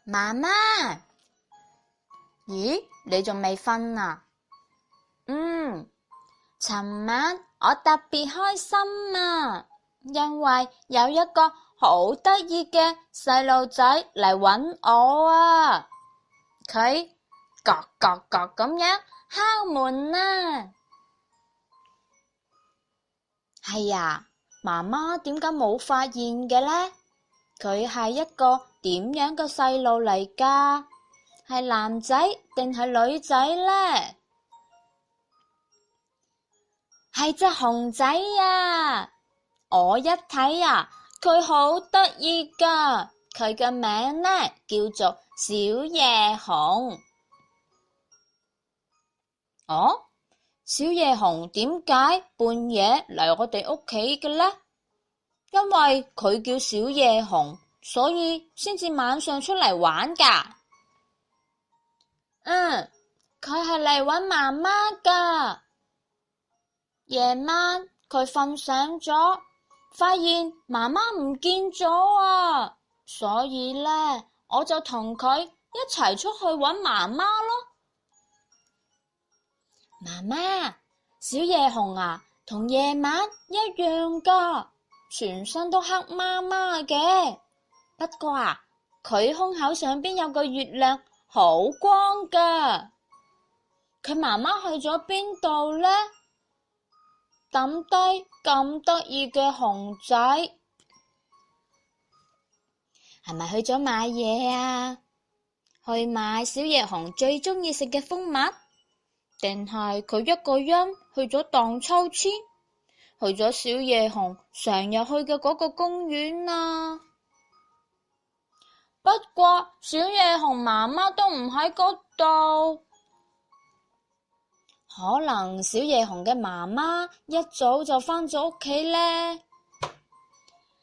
媽媽，咦，你仲未瞓啊？尋晚我特別開心啊，因為有一個好得意嘅細路仔嚟搵我啊，佢咯咯咯咁樣敲門啊。係呀，媽媽點解冇發現嘅呢？佢係一個點樣嘅細路嚟㗎？係男仔定係女仔呢？係隻熊仔啊！我一睇啊，佢好得意㗎，佢嘅名呢叫做小夜熊。哦，小夜熊點解半夜嚟我哋屋企嘅呢？因為佢叫小夜熊，所以先至晚上出嚟玩㗎。佢係嚟搵媽媽㗎。夜晚佢瞓醒咗，發現媽媽唔見咗啊，所以呢，我就同佢一齊出去搵媽媽咯。媽媽，小夜熊啊，同夜晚一樣㗎，全身都黑麻麻嘅。不過啊，佢胸口上邊有個月亮，好光㗎。佢媽媽去咗邊度呢？抌低咁得意嘅熊仔，係咪去咗買嘢啊？去買小夜熊最鍾意食嘅蜂蜜，定係佢一個人去咗盪秋千，去咗小夜熊成日去嘅嗰個公園啊？不過小夜熊媽媽都唔喺嗰度。可能小夜熊嘅媽媽一早就返咗屋企呢。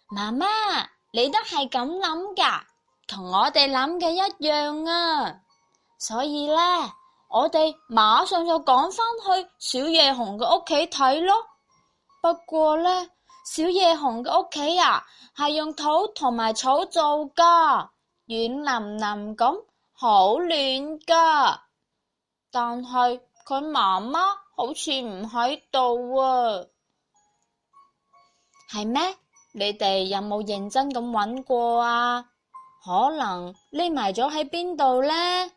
媽媽，你都係咁諗㗎，同我哋諗嘅一樣啊。所以呢，我哋馬上就趕返去小夜熊嘅屋企睇咯。不過呢，小夜熊嘅屋企啊，係用土同埋草做㗎，軟腍腍咁，好暖㗎。但係佢媽媽好似唔喺度啊。係咩？你哋有冇認真咁揾過啊？可能匿埋咗喺邊度呢？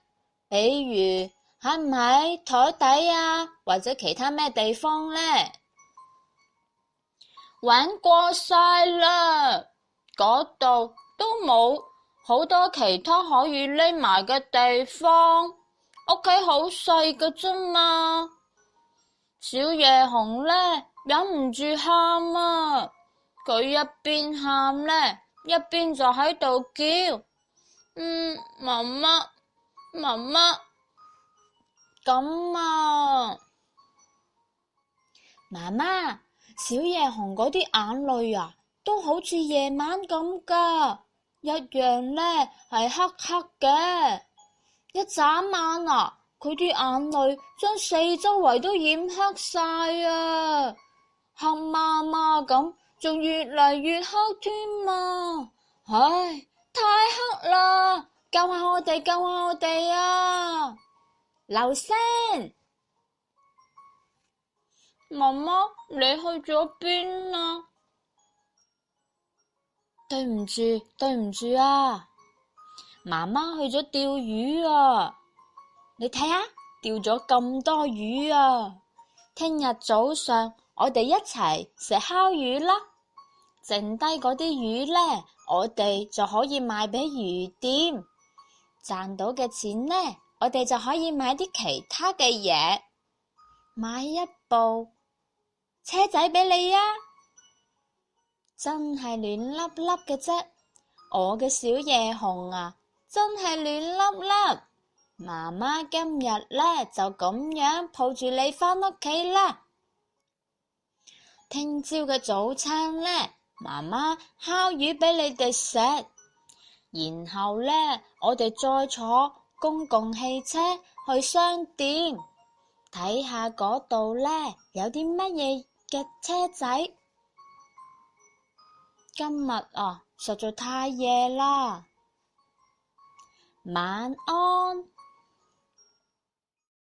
比如喺唔喺台底啊，或者其他咩地方呢？揾過晒啦，嗰度都冇好多其他可以匿埋嘅地方。屋企好細㗎啫嘛。小夜熊呢，忍唔住喊啊，佢一邊喊呢，一邊就喺度叫，媽媽，媽媽，咁啊。媽媽，小夜熊嗰啲眼淚啊，都好似夜晚咁㗎，一樣呢係黑黑嘅。一眨眼啊，佢啲眼淚將四周圍都染黑晒啊，黑麻麻咁，仲越嚟越黑添啊！唉，太黑啦！救下我哋，救下我哋啊！留聲！媽媽，你去咗邊啊？對唔住，對唔住啊！媽媽去咗釣魚啊！你睇下，釣咗咁多魚啊！聽日早上我哋一齊食烤魚啦，剩低嗰啲魚呢，我哋就可以賣俾魚店，賺到嘅錢呢，我哋就可以買啲其他嘅嘢，買一部車仔俾你啊！真係暖粒粒嘅啫，我嘅小夜熊啊！真係暖粒粒，媽媽今日呢，就咁樣抱住你返屋企啦。聽朝嘅早餐呢，媽媽烤魚俾你哋食，然後呢，我哋再坐公共汽車去商店睇下嗰度呢，有啲乜嘢嘅車仔。今日啊，實在太夜啦。晚安。